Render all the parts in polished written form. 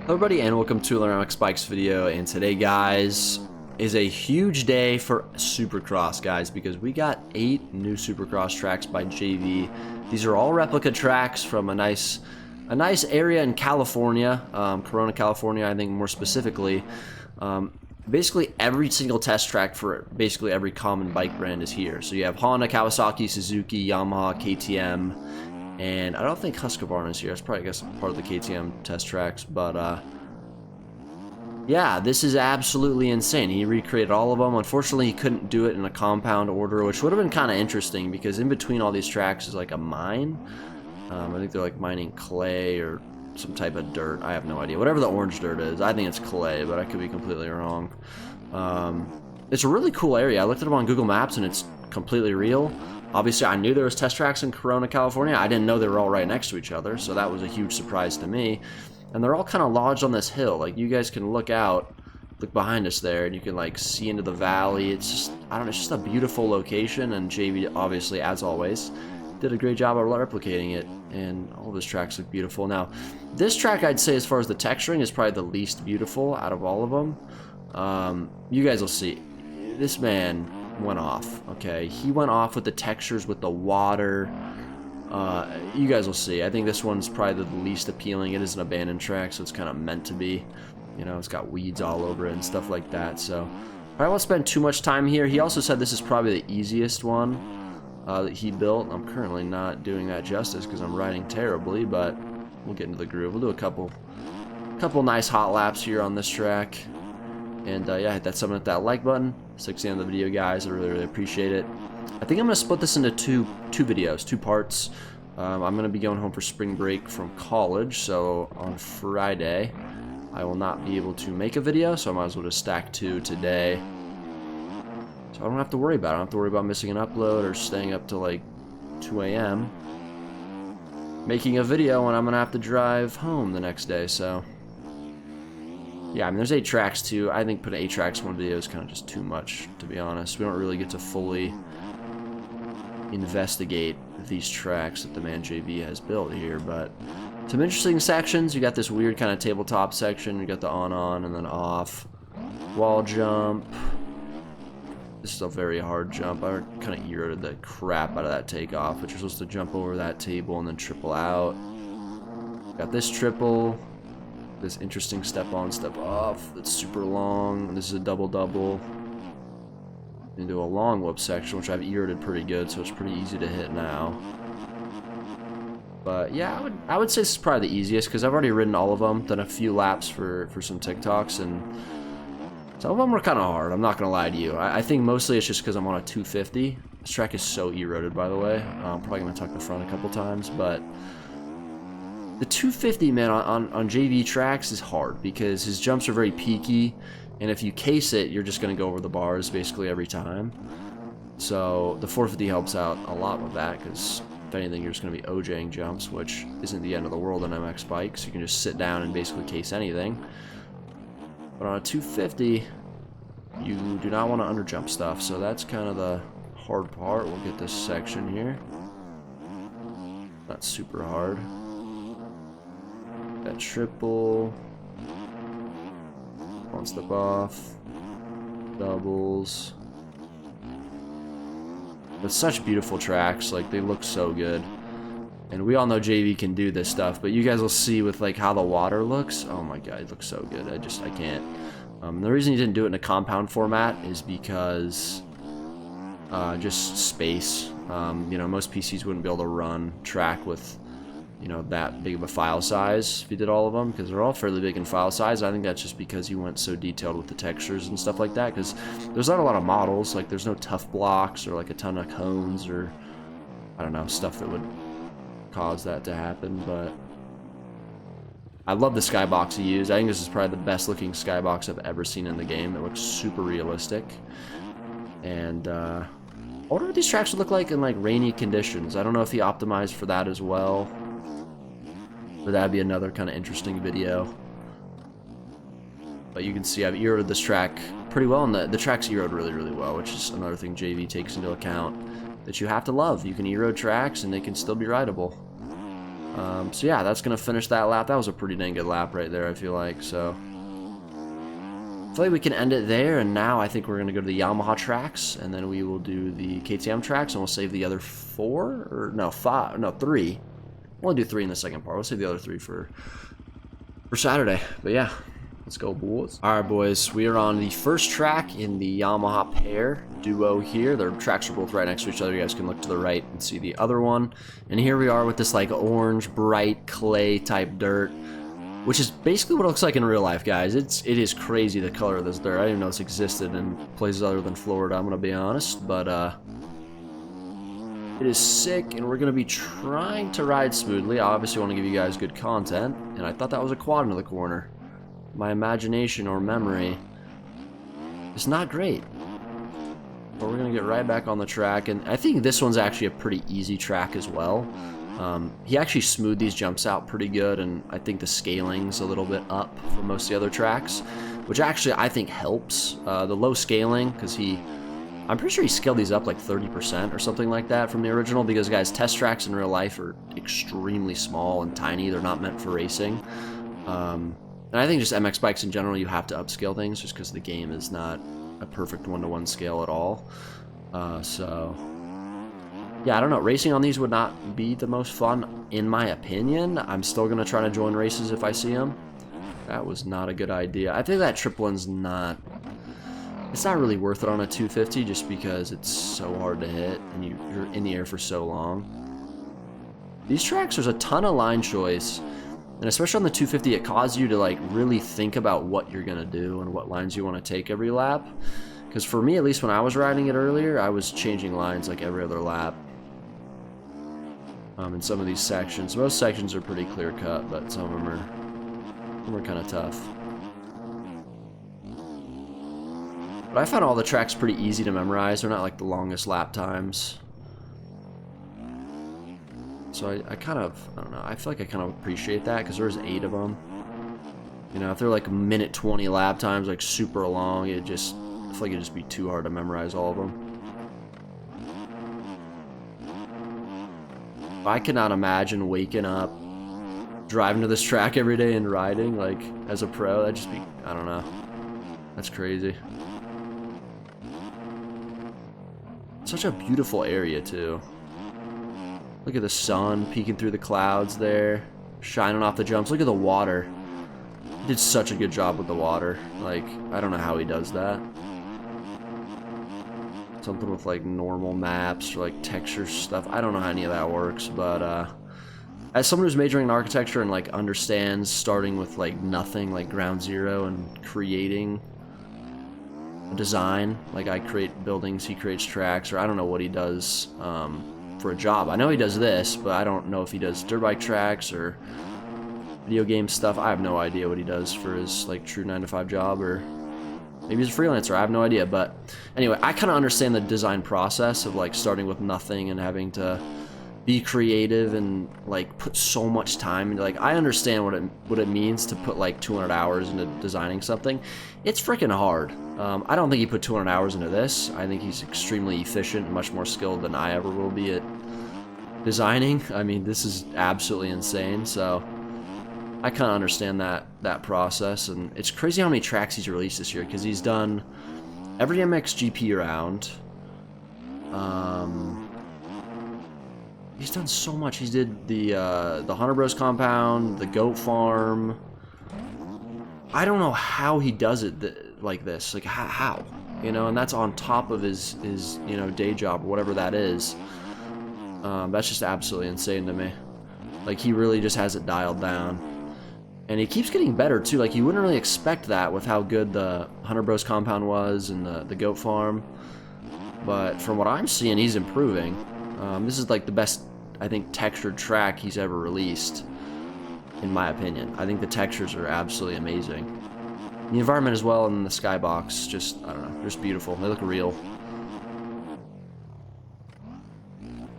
Hello everybody and welcome to another MX Bikes video, and today guys is a huge day for Supercross guys because we got 8 new Supercross tracks by JV. These are all replica tracks from a nice area in California, Corona, California, I think more specifically. Basically every single test track for basically every common bike brand is here. So you have Honda, Kawasaki, Suzuki, Yamaha, KTM, and I don't think Husqvarna is here. It's probably, I guess, part of the KTM test tracks. But, yeah, this is absolutely insane. He recreated all of them. Unfortunately, he couldn't do it in a compound order, which would have been kind of interesting because in between all these tracks is like a mine. I think they're like mining clay or some type of dirt. I have no idea. Whatever the orange dirt is. I think it's clay, but I could be completely wrong. It's a really cool area. I looked at it on Google Maps, and it's completely real. Obviously, I knew there was test tracks in Corona, California. I didn't know they were all right next to each other, so that was a huge surprise to me. And they're all kind of lodged on this hill. Like, you guys can look behind us there, and you can, like, see into the valley. It's just, I don't know, it's just a beautiful location, and JV, obviously, as always, did a great job of replicating it, and all of his tracks look beautiful. Now, this track, I'd say, as far as the texturing, is probably the least beautiful out of all of them. You guys will see. This man went off, okay? He went off with the textures, with the water. You guys will see. I think this one's probably the least appealing. It is an abandoned track, so it's kind of meant to be. You know, it's got weeds all over it and stuff like that, so I won't spend too much time here. He also said this is probably the easiest one that he built. I'm currently not doing that justice because I'm riding terribly, but we'll get into the groove. We'll do a couple nice hot laps here on this track. And yeah, hit that like button. Stick to the end of the video, guys. I really appreciate it. I think I'm going to split this into two videos, 2 parts. I'm going to be going home for spring break from college, so on Friday I will not be able to make a video, so I might as well just stack 2 today. So I don't have to worry about it. I don't have to worry about missing an upload or staying up till like 2 a.m. making a video when I'm going to have to drive home the next day, so... yeah, I mean, there's 8 tracks too. I think putting 8 tracks in one video is kind of just too much, to be honest. We don't really get to fully investigate these tracks that the man JV has built here, but some interesting sections. You got this weird kind of tabletop section. You got the on and then off. Wall jump. This is a very hard jump. I kind of eroded the crap out of that takeoff, but you're supposed to jump over that table and then triple out. Got this triple. This interesting step on, step off. That's super long. This is a double. Into a long whoop section, which I've eroded pretty good, so it's pretty easy to hit now. But yeah, I would say this is probably the easiest because I've already ridden all of them. Done a few laps for some TikToks, and some of them were kind of hard. I'm not gonna lie to you. I think mostly it's just because I'm on a 250. This track is so eroded, by the way. I'm probably gonna tuck the front a couple times, but. The 250, man, on JV tracks is hard because his jumps are very peaky, and if you case it, you're just going to go over the bars basically every time. So the 450 helps out a lot with that because, if anything, you're just going to be OJing jumps, which isn't the end of the world on MX bikes. You can just sit down and basically case anything. But on a 250, you do not want to underjump stuff, so that's kind of the hard part. We'll get this section here. Not super hard. That triple, 1 step off, doubles. But such beautiful tracks, like they look so good. And we all know JV can do this stuff, but you guys will see with like how the water looks. Oh my god, it looks so good. I can't. The reason he didn't do it in a compound format is because just space. You know, most PCs wouldn't be able to run track with, you know, that big of a file size if you did all of them, because they're all fairly big in file size. I think that's just because he went so detailed with the textures and stuff like that, because there's not a lot of models. Like, there's no tough blocks or like a ton of cones or, I don't know, stuff that would cause that to happen. But I love the skybox he used. I think this is probably the best looking skybox I've ever seen in the game. It looks super realistic. And I wonder what these tracks would look like in like rainy conditions. I don't know if he optimized for that as well. But that'd be another kind of interesting video. But you can see I've eroded this track pretty well, and the track's eroded really well, which is another thing JV takes into account that you have to love. You can erode tracks and they can still be rideable. So yeah, that's gonna finish that lap. That was a pretty dang good lap right there, I feel like. So I feel like we can end it there, and now I think we're gonna go to the Yamaha tracks, and then we will do the KTM tracks, and we'll save the other 4 or no 5, no 3. We'll do 3 in the second part. We'll save the other 3 for Saturday. But yeah, let's go, boys. All right, boys, we are on the first track in the Yamaha pair duo here. Their tracks are both right next to each other. You guys can look to the right and see the other one. And here we are with this like orange, bright clay type dirt, which is basically what it looks like in real life, guys. It is crazy the color of this dirt. I didn't even know this existed in places other than Florida, I'm gonna be honest, but it is sick, and we're gonna be trying to ride smoothly. I obviously want to give you guys good content, and I thought that was a quad into the corner. My imagination or memory is not great, but we're gonna get right back on the track, and I think this one's actually a pretty easy track as well. He actually smoothed these jumps out pretty good, and I think the scaling's a little bit up from most of the other tracks, which actually I think helps. The low scaling, because I'm pretty sure he scaled these up like 30% or something like that from the original, because guys, test tracks in real life are extremely small and tiny. They're not meant for racing. And I think just MX bikes in general, you have to upscale things just because the game is not a perfect one-to-one scale at all. So yeah, I don't know. Racing on these would not be the most fun, in my opinion. I'm still going to try to join races if I see them. That was not a good idea. I think that triplin's not... It's not really worth it on a 250 just because it's so hard to hit and you're in the air for so long. These tracks, there's a ton of line choice. And especially on the 250, it causes you to like really think about what you're going to do and what lines you want to take every lap. Because for me, at least when I was riding it earlier, I was changing lines like every other lap. In some of these sections. Most sections are pretty clear cut, but some of them are kind of tough. But I found all the tracks pretty easy to memorize. They're not like the longest lap times. So I kind of, I don't know, I feel like I kind of appreciate that because there's 8 of them. You know, if they're like minute 20 lap times, like super long, I feel like it'd just be too hard to memorize all of them. I cannot imagine waking up, driving to this track every day and riding, like, as a pro. That'd just be, I don't know. That's crazy. Such a beautiful area, too. Look at the sun peeking through the clouds there, shining off the jumps. Look at the water. He did such a good job with the water. Like, I don't know how he does that. Something with like normal maps or like texture stuff. I don't know how any of that works, but as someone who's majoring in architecture and like understands starting with like nothing, like ground zero, and creating a design, like I create buildings, he creates tracks, or I don't know what he does for a job. I know he does this, but I don't know if he does dirt bike tracks or video game stuff. I have no idea what he does for his like true 9-to-5 job, or maybe he's a freelancer, I have no idea. But anyway, I kind of understand the design process of like starting with nothing and having to be creative and like put so much time into, like, I understand what it means to put like 200 hours into designing something. It's freaking hard. I don't think he put 200 hours into this. I think he's extremely efficient and much more skilled than I ever will be at designing. I mean, this is absolutely insane. So I kind of understand that process, and it's crazy how many tracks he's released this year, because he's done every MXGP round. He's done so much. He did the Hunter Bros compound, the goat farm. I don't know how he does it like this. Like how, you know? And that's on top of his you know, day job or whatever that is. That's just absolutely insane to me. Like, he really just has it dialed down. And he keeps getting better, too. Like, you wouldn't really expect that with how good the Hunter Bros compound was and the goat farm. But from what I'm seeing, he's improving. This is, like, the best, I think, textured track he's ever released, in my opinion. I think the textures are absolutely amazing. The environment as well, and the skybox, just, I don't know, just beautiful. They look real.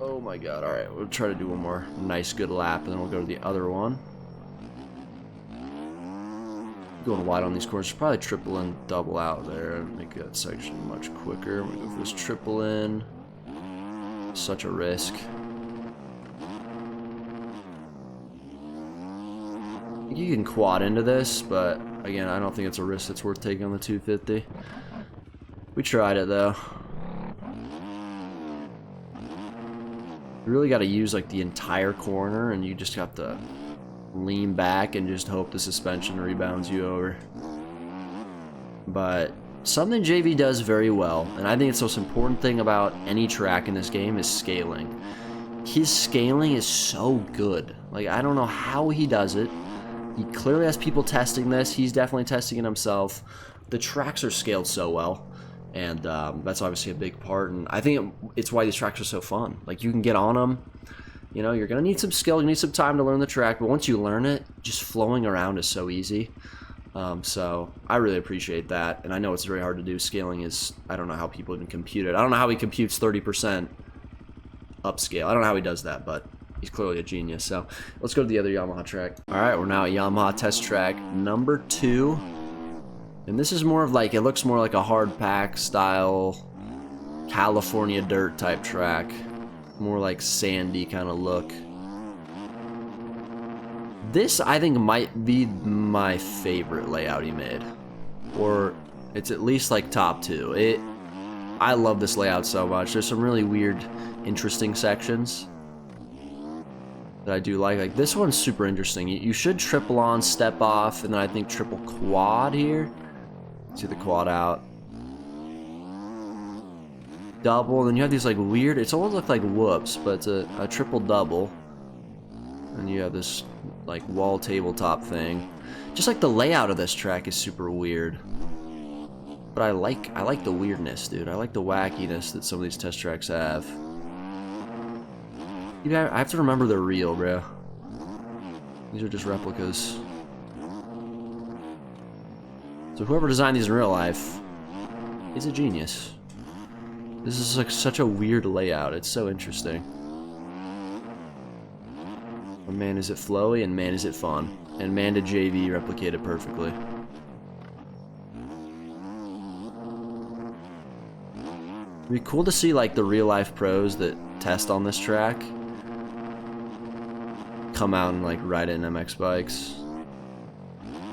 Oh my god, alright, we'll try to do one more nice, good lap, and then we'll go to the other one. Going wide on these corners, probably triple in, double out there, and make that section much quicker. I'm gonna go for this triple in. Such a risk. you can quad into this, but again, I don't think it's a risk that's worth taking on the 250. We tried it though. You really got to use like the entire corner, and you just have to lean back and just hope the suspension rebounds you over. But something JV does very well, and I think it's the most important thing about any track in this game, is scaling. His scaling is so good. Like, I don't know how he does it. He clearly has people testing this. He's definitely testing it himself. The tracks are scaled so well, and that's obviously a big part. And I think it's why these tracks are so fun. Like, you can get on them. You know, you're going to need some skill. You need some time to learn the track. But once you learn it, just flowing around is so easy. So I really appreciate that. And I know it's very hard to do. Scaling is, I don't know how people even compute it. I don't know how he computes 30% upscale. I don't know how he does that, but he's clearly a genius. So let's go to the other Yamaha track. All right, we're now at Yamaha test track number 2. And this is more of like, it looks more like a hard pack style California dirt type track. More like sandy kind of look. This, I think, might be my favorite layout he made. Or it's at least like top 2. I love this layout so much. There's some really weird, interesting sections that I do like. Like this one's super interesting. You should triple on, step off, and then I think triple quad here. See the quad out. Double, then you have these like weird, it's almost look like whoops, but it's a triple double. And you have this like wall tabletop thing. Just like the layout of this track is super weird. But I like the weirdness, dude. I like the wackiness that some of these test tracks have. I have to remember they're real, bro. These are just replicas. So whoever designed these in real life is a genius. This is like such a weird layout. It's so interesting. But man, is it flowy, and man, is it fun. And man, did JV replicate it perfectly. It'd be cool to see like the real life pros that test on this track come out and like ride it in MX bikes.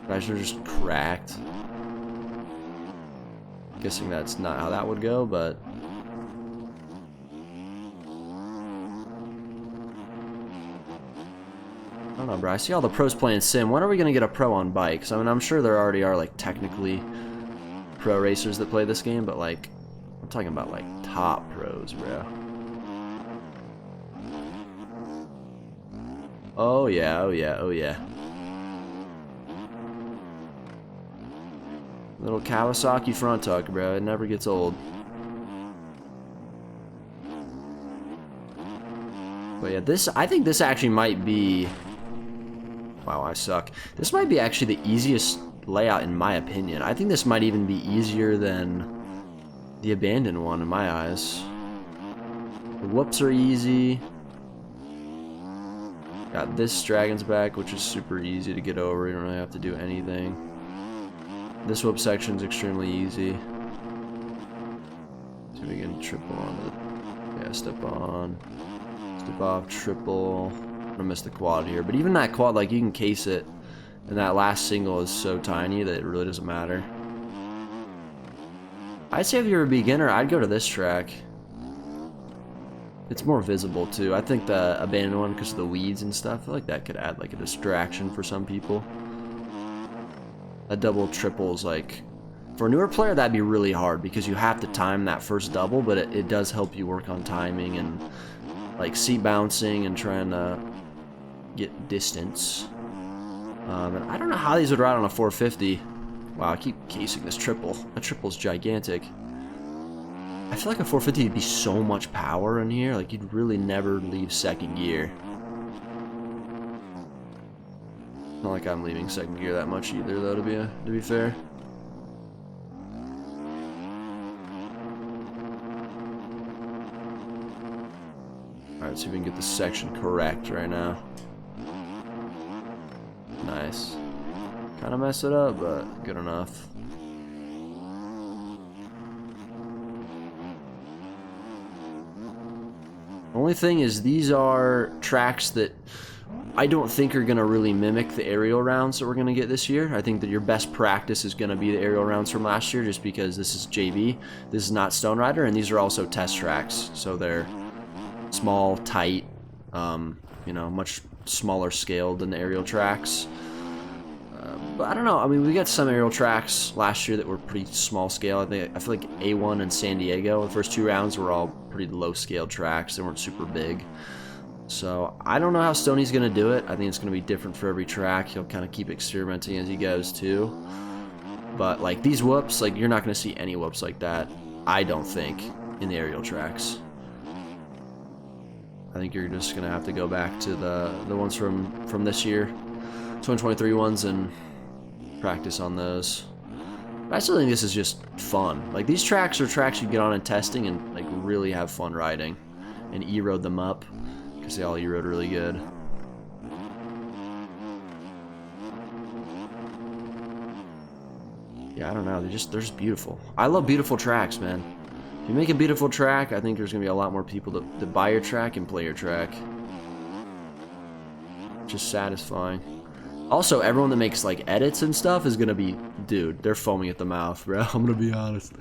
Guys are just cracked. Guessing that's not how that would go, but I don't know, bro. I see all the pros playing sim. When are we gonna get a pro on bikes? I mean, I'm sure there already are like technically pro racers that play this game, but like I'm talking about like top pros, bro. Oh yeah, oh yeah, oh yeah. Little Kawasaki front tuck, bro. It never gets old. But yeah, I think this actually might be... Wow, I suck. This might be actually the easiest layout in my opinion. I think this might even be easier than the abandoned one in my eyes. The whoops are easy. Got this Dragon's Back, which is super easy to get over. You don't really have to do anything. This whoop section is extremely easy. So we can triple on the... Yeah, step on. Step off, triple. I'm gonna miss the quad here. But even that quad, like, you can case it. And that last single is so tiny that it really doesn't matter. I'd say if you're a beginner, I'd go to this track. It's more visible, too. I think the abandoned one, because of the weeds and stuff, I feel like that could add, like, a distraction for some people. A double triple is like, for a newer player, that'd be really hard because you have to time that first double, but it does help you work on timing and like seat bouncing and trying to get distance. And I don't know how these would ride on a 450. Wow, I keep casing this triple. That triple's gigantic. I feel like a 450 would be so much power in here, like you'd really never leave second gear. Not like I'm leaving second gear that much either, though, to be fair. Alright, see if we can get this section correct right now. Nice. Kind of mess it up, but good enough. Only thing is, these are tracks that I don't think are going to really mimic the aerial rounds that we're going to get this year. I think that your best practice is going to be the aerial rounds from last year, just because this is JV. This is not Stone Rider, and these are also test tracks. So they're small, tight, you know, much smaller scaled than the aerial tracks. But I don't know. I mean, we got some aerial tracks last year that were pretty small scale. I feel like A1 and San Diego, the first 2 rounds were all pretty low scale tracks. They weren't super big. So I don't know how Stoney's going to do it. I think it's going to be different for every track. He'll kind of keep experimenting as he goes too. But like these whoops, like you're not going to see any whoops like that, I don't think, in the aerial tracks. I think you're just going to have to go back to the ones from this year, 2023 ones, and practice on those. But I still think this is just fun. Like these tracks are tracks you get on in testing and like really have fun riding, and E-road them up. Because they all E-road really good. Yeah, I don't know. They're just beautiful. I love beautiful tracks, man. If you make a beautiful track, I think there's going to be a lot more people that buy your track and play your track. Just satisfying. Also, everyone that makes like edits and stuff is going to be, dude, they're foaming at the mouth, bro. I'm going to be honest.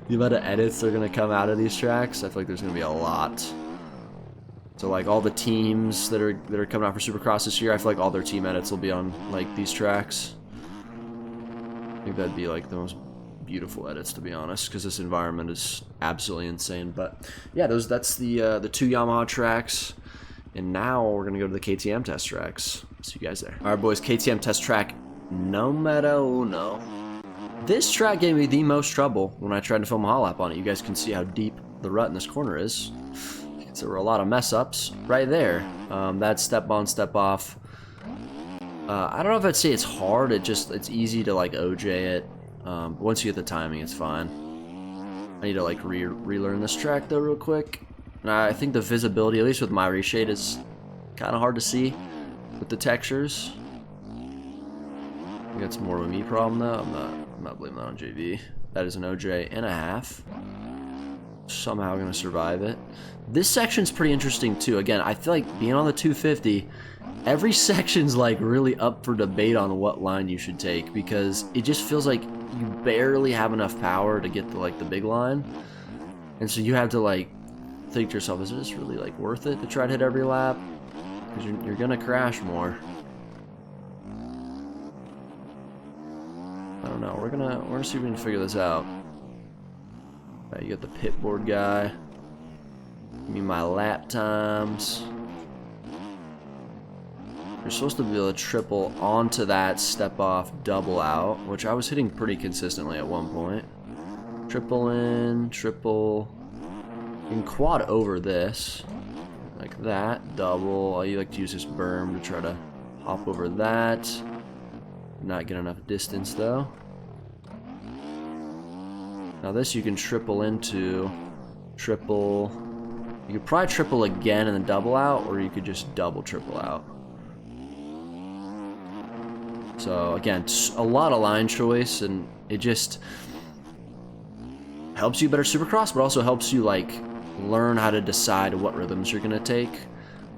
The amount of edits that are going to come out of these tracks, I feel like there's going to be a lot. So like all the teams that are coming out for Supercross this year, I feel like all their team edits will be on like these tracks. I think that'd be like the most beautiful edits, to be honest, because this environment is absolutely insane. But yeah, that's the 2 Yamaha tracks, and now we're gonna go to the KTM test tracks. See you guys there. All right, boys, KTM test track numero uno. This track gave me the most trouble when I tried to film a hot lap on it. You guys can see how deep the rut in this corner is. So there were a lot of mess ups right there. That step on, step off. I don't know if I'd say it's hard. It's easy to like OJ it. Once you get the timing, it's fine. I need to like relearn this track though real quick. And I think the visibility, at least with my reshade, is kind of hard to see with the textures. I think that's more of a me problem though. I'm not blaming that on JV. That is an OJ and a half. Somehow gonna survive it. This section's pretty interesting too. Again, I feel like being on the 250, every section's like really up for debate on what line you should take, because it just feels like you barely have enough power to get to like the big line, and so you have to like think to yourself, is this really like worth it to try to hit every lap? Because you're gonna crash more. I don't know. We're gonna see if we can figure this out. You got the pit board guy. Give me my lap times. You're supposed to be able to triple onto that step off double out, which I was hitting pretty consistently at one point. Triple in, triple. You can quad over this. Like that. Double. You like to use this berm to try to hop over that. Not get enough distance though. Now this you can triple into, triple, you could probably triple again and then double out, or you could just double triple out. So again, a lot of line choice, and it just helps you better Supercross, but also helps you like learn how to decide what rhythms you're gonna take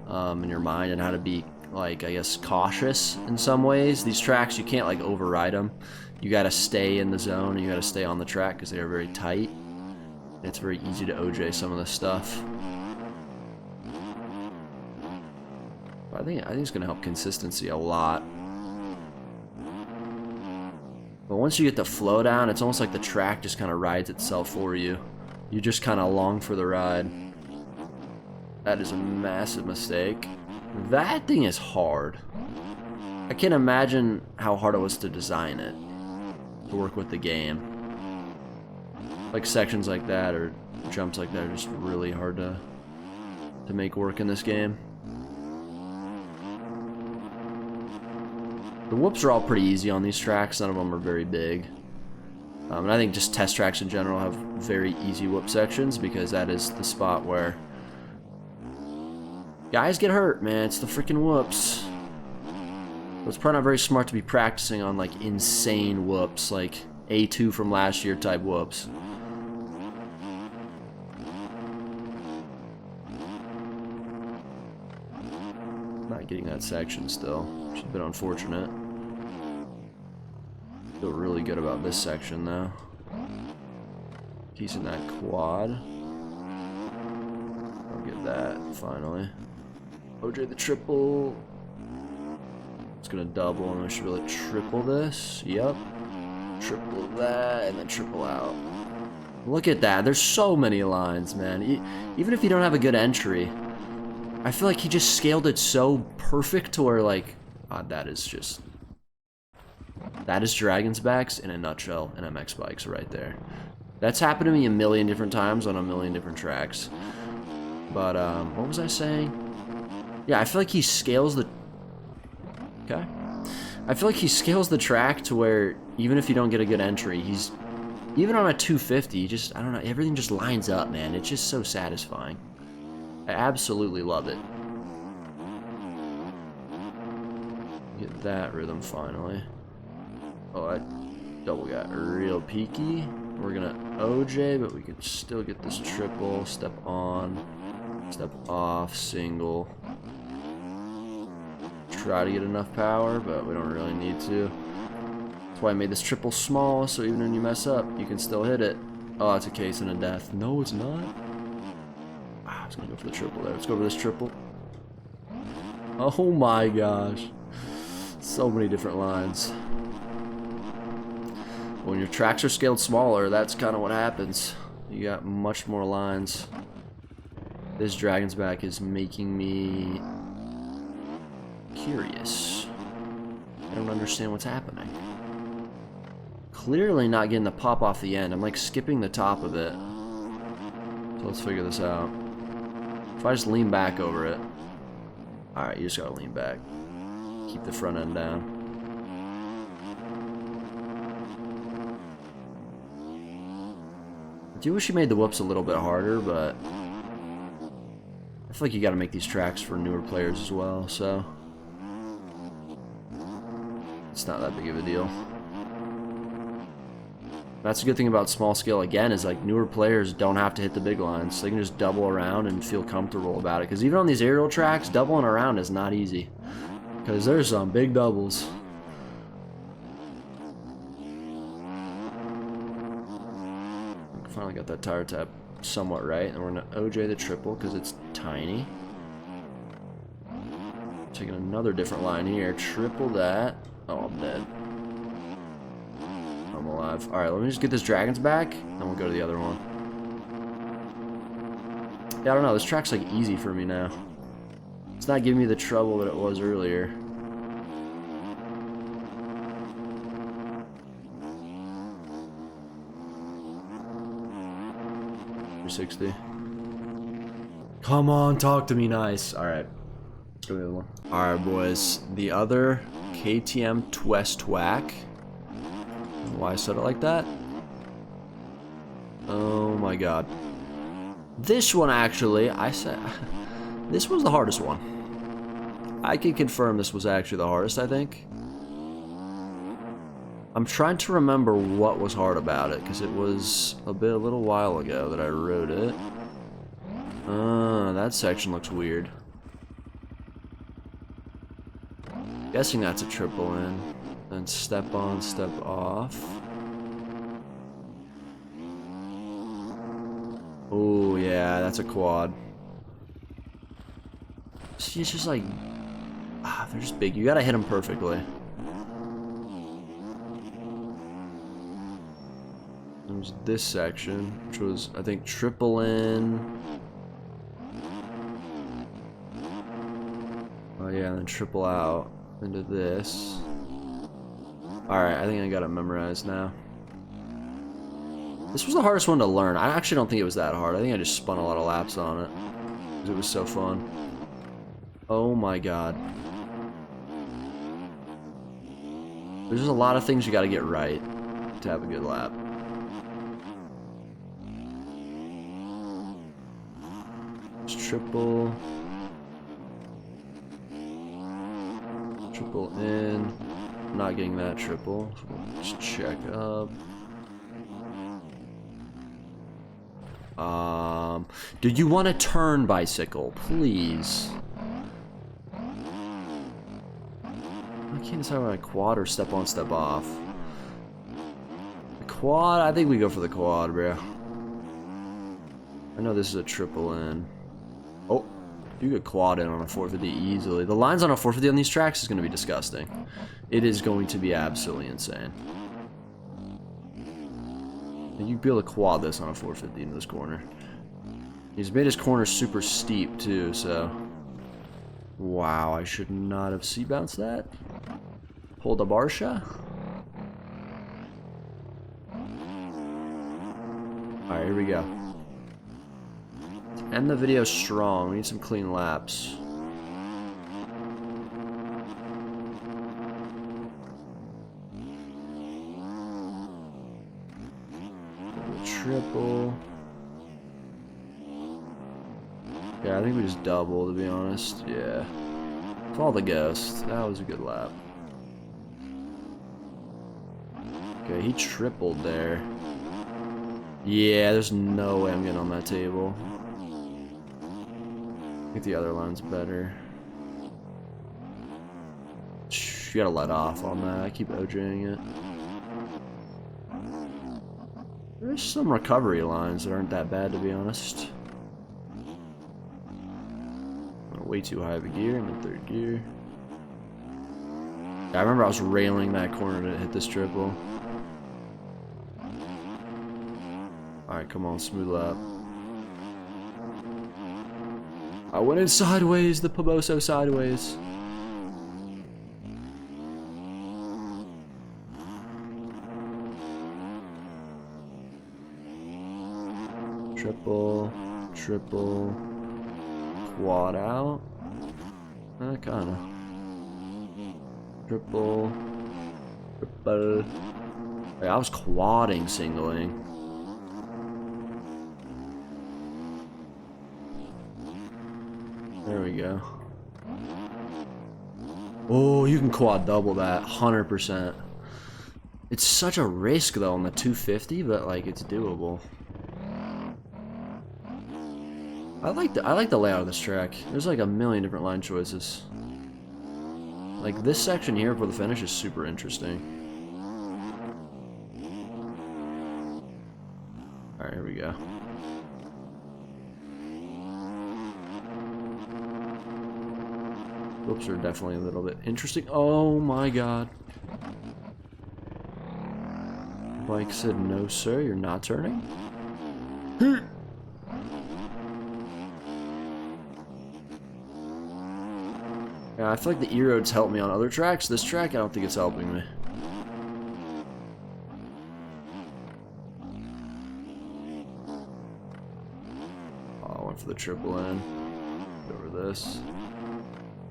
in your mind, and how to be like, I guess, cautious in some ways. These tracks, you can't like override them. You gotta stay in the zone, and you gotta stay on the track because they are very tight. It's very easy to OJ some of this stuff. But I think it's gonna help consistency a lot. But once you get the flow down, it's almost like the track just kind of rides itself for you. You just kind of along for the ride. That is a massive mistake. That thing is hard. I can't imagine how hard it was to design it, to work with the game. Like sections like that or jumps like that are just really hard to make work in this game. The whoops are all pretty easy on these tracks. None of them are very big. And I think just test tracks in general have very easy whoop sections, because that is the spot where guys get hurt, man. It's the freaking whoops. But it's probably not very smart to be practicing on like insane whoops, like A2 from last year type whoops. Not getting that section still, which is a bit unfortunate. Feel really good about this section though. Piecing that quad. I'll get that finally. OJ the triple. It's gonna double, and I should be able to triple this. Yep. Triple that, and then triple out. Look at that. There's so many lines, man. Even if you don't have a good entry, I feel like he just scaled it so perfect to where, like, that is Dragon's backs in a nutshell and MX bikes right there. That's happened to me a million different times on a million different tracks. But, what was I saying? Yeah, I feel like he scales the... Okay. I feel like he scales the track to where even if you don't get a good entry, he's... Even on a 250, just, I don't know, everything just lines up, man. It's just so satisfying. I absolutely love it. Get that rhythm finally. Oh, I double got real peaky. We're gonna OJ, but we could still get this triple. Step on, step off, single. Try to get enough power, but we don't really need to. That's why I made this triple small, so even when you mess up, you can still hit it. Oh, it's a case and a death. No, it's not. I was gonna go for the triple there. Let's go for this triple. Oh my gosh. So many different lines. When your tracks are scaled smaller, that's kind of what happens. You got much more lines. This Dragon's back is making me curious. I don't understand what's happening. Clearly not getting the pop off the end. I'm like skipping the top of it. So let's figure this out. If I just lean back over it. Alright, you just gotta lean back. Keep the front end down. I do wish you made the whoops a little bit harder, but I feel like you gotta make these tracks for newer players as well, so it's not that big of a deal. That's a good thing about small scale again, is like newer players don't have to hit the big lines. They can just double around and feel comfortable about it. Because even on these aerial tracks, doubling around is not easy. Because there's some big doubles. Finally got that tire tap somewhat right. And we're going to OJ the triple because it's tiny. Taking another different line here. Triple that. Oh, I'm dead. I'm alive. Alright, let me just get this Dragon's back, and we'll go to the other one. Yeah, I don't know. This track's like easy for me now. It's not giving me the trouble that it was earlier. .360. Come on, talk to me nice. Alright. Let's go to the other one. Alright, boys. The other KTM Twest Whack. Why I said it like that? Oh my god. This one actually, I said, this was the hardest one. I can confirm this was actually the hardest, I think. I'm trying to remember what was hard about it, because it was a little while ago that I rode it. That section looks weird. Guessing that's a triple in. Then step on, step off. Oh yeah, that's a quad. See, it's just like, they're just big. You gotta hit them perfectly. There's this section, which was, I think, triple in. Oh yeah, and then triple out into this. Alright, I think I got it memorized now. This was the hardest one to learn. I actually don't think it was that hard. I think I just spun a lot of laps on it. Because it was so fun. Oh my god. There's just a lot of things you gotta get right to have a good lap. Just triple. Triple in. Not getting that triple. So we'll just check up. Do you want to turn bicycle, please? can't decide whether I quad or step on, step off. The quad, I think we go for the quad, bro. I know this is a triple in. Oh, you could quad in on a 450 easily. The lines on a 450 on these tracks is going to be disgusting. It is going to be absolutely insane. And you'd be able to quad this on a 450 into this corner. He's made his corner super steep too, so... Wow, I should not have seat-bounced that. Hold a Barsha. Alright, here we go. To end the video strong, we need some clean laps. Triple. Yeah, I think we just double, to be honest. Yeah. Follow the ghost. That was a good lap. Okay, he tripled there. Yeah, there's no way I'm getting on that table. I think the other line's better. You gotta let off on that. I keep OJing it. There's some recovery lines that aren't that bad, to be honest. Way too high of a gear. I'm in third gear. Yeah, I remember I was railing that corner to hit this triple. Alright, come on, smooth lap. I went in sideways, the Poboso sideways. Triple, triple, quad out. Kinda. Triple, triple. Hey, I was quadding singling. There we go. Oh, you can quad double that, 100%. It's such a risk though on the 250, but like it's doable. I like the layout of this track. There's like a million different line choices. Like this section here for the finish is super interesting. Alright, here we go. Whoops are definitely a little bit interesting. Oh my god. Bike said, no sir, you're not turning. Yeah, I feel like the E-roads help me on other tracks. This track, I don't think it's helping me. Oh, I went for the triple in. Get over this.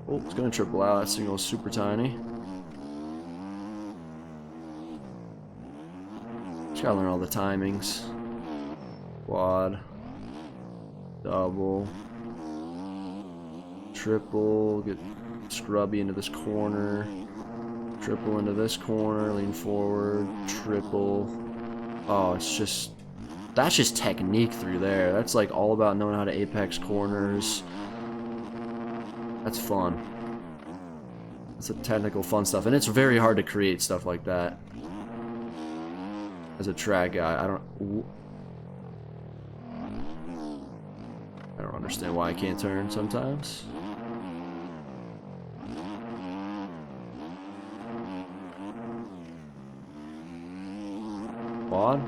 Oh, it's gonna triple out. That signal is super tiny. Just gotta learn all the timings. Quad. Double. Triple. Get scrubby into this corner. Triple into this corner. Lean forward. Triple. Oh, it's just... That's just technique through there. That's like all about knowing how to apex corners. That's fun. It's a technical fun stuff, and it's very hard to create stuff like that. As a track guy, I don't understand why I can't turn sometimes. Quad?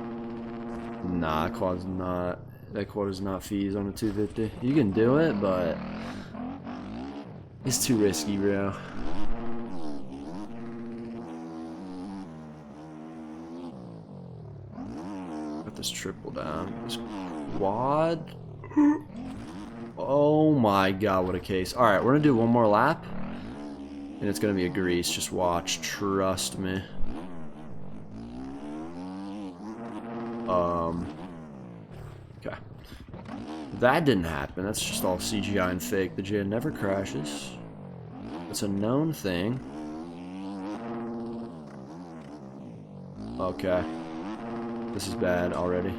Nah, quad's not. That quad is not fees on a 250. You can do it, but it's too risky, bro. Got this triple down. This quad. Oh my god, what a case. Alright, we're gonna do one more lap. And it's gonna be a grease. Just watch. Trust me. Okay. That didn't happen. That's just all CGI and fake. The J never crashes. It's a known thing. Okay. This is bad already.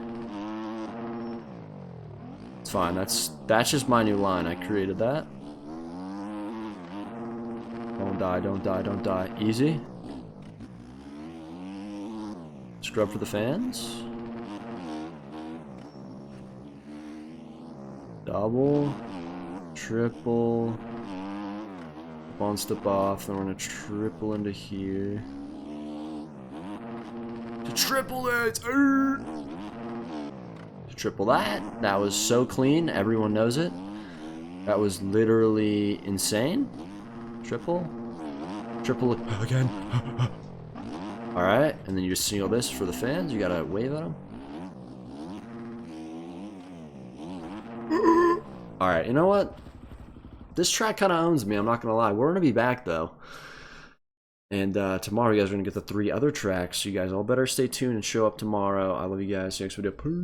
It's fine. That's just my new line. I created that. Oh Don't die, don't die, don't die. Easy. Scrub for the fans. Double. Triple. One step off. Then we're going to triple into here. To triple it! To triple that. That was so clean. Everyone knows it. That was literally insane. Triple. Triple again. Alright, and then you just single this for the fans. You gotta wave at them. Alright, you know what? This track kind of owns me, I'm not gonna lie. We're gonna be back though. And tomorrow you guys are gonna get the 3 other tracks. So you guys all better stay tuned and show up tomorrow. I love you guys. See you next video. Peace.